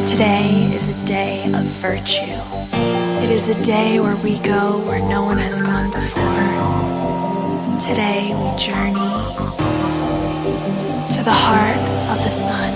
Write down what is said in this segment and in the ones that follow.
Today is a day of virtue. It is a day where we go where no one has gone before. Today we journey to the heart of the sun.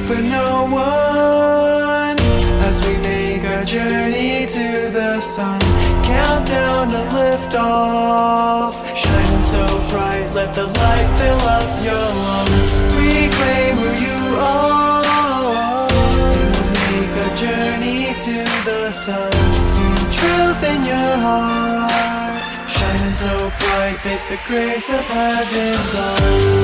For no one as we make our journey to the sun. Countdown to lift off, shining so bright, let the light fill up your lungs. Reclaim who you are, and we'll make a journey to the sun. Feel truth in your heart, shining so bright, face the grace of heaven's arms.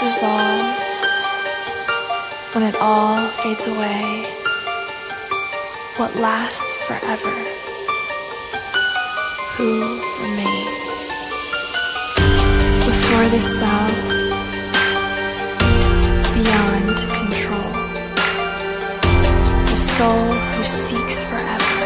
Dissolves, when it all fades away, what lasts forever? Who remains? Before the cell, beyond control, the soul who seeks forever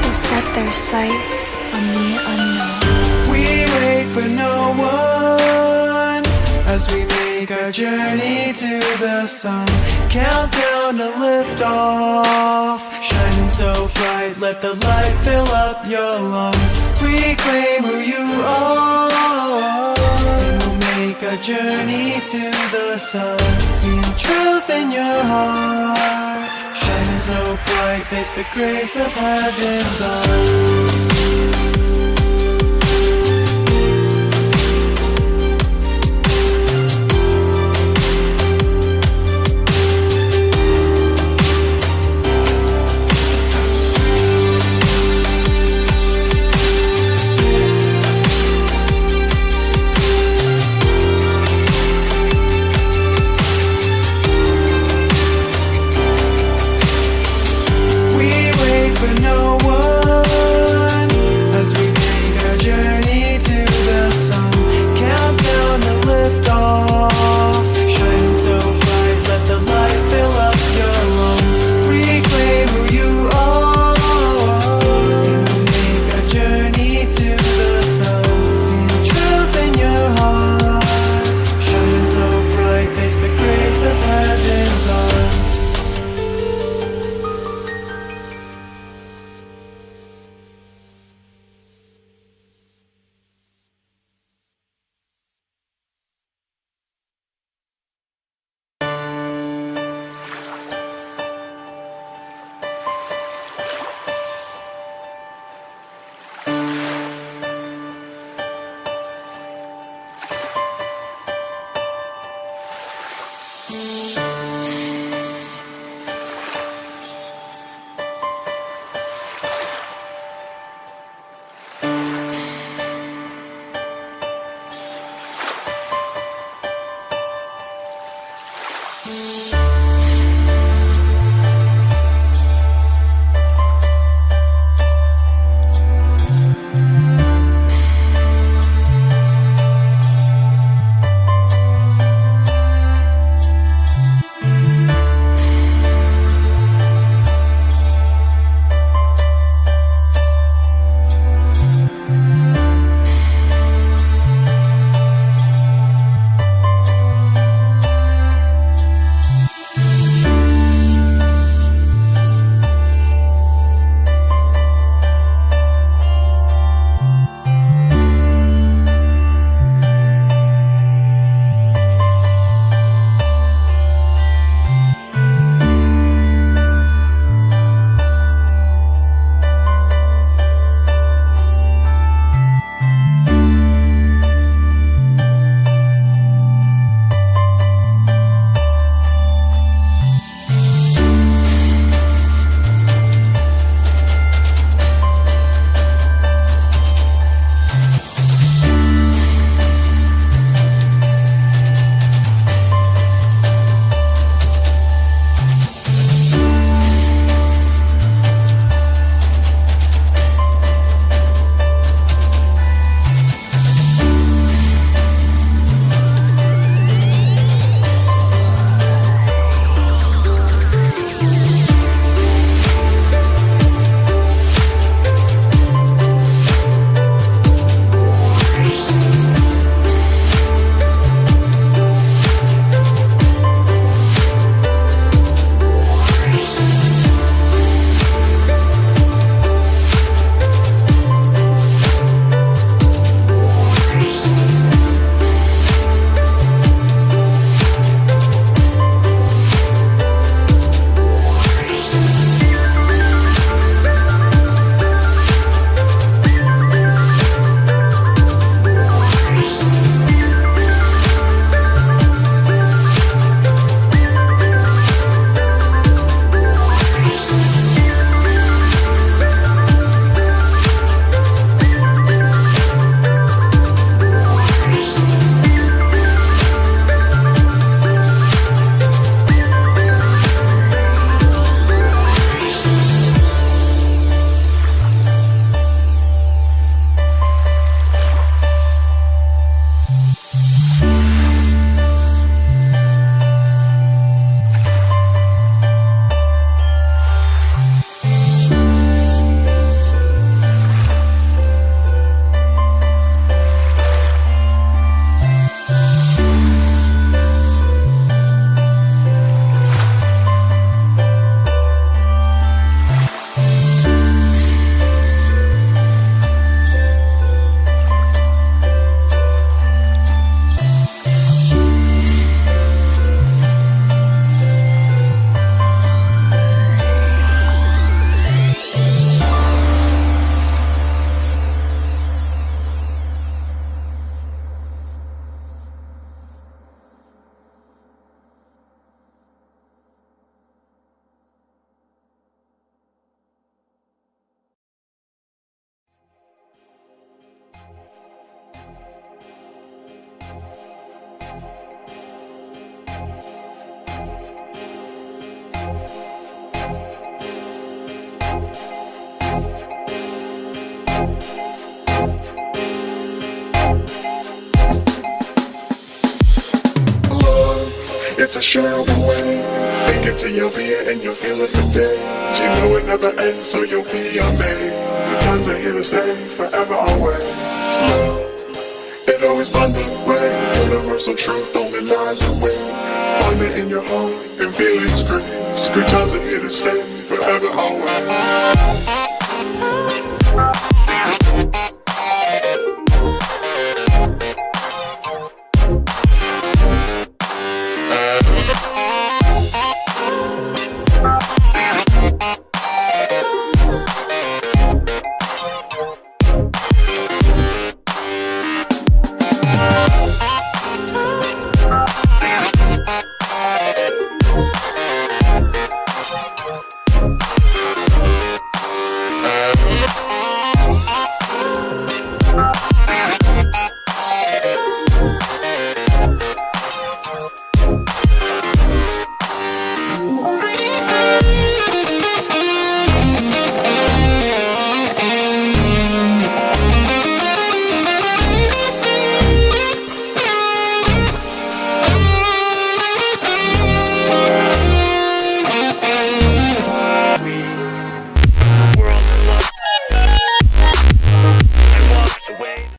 will set their sights on the unknown. We wait for no one as we make our journey to the sun. Countdown to lift off, shining so bright, let the light fill up your lungs. Reclaim who you are, and we'll make our journey to the sun. Feel truth in your heart, shining so bright, face the grace of heaven's arms. For no one as we to share the way. Think it till you'll be it and you'll feel it for days. You know it never ends, so you'll be amazed. The times are here to stay, forever always. Love, it always finds a way. Universal truth only lies away. Find it in your heart and feel its grace. Good times are here to stay, forever always.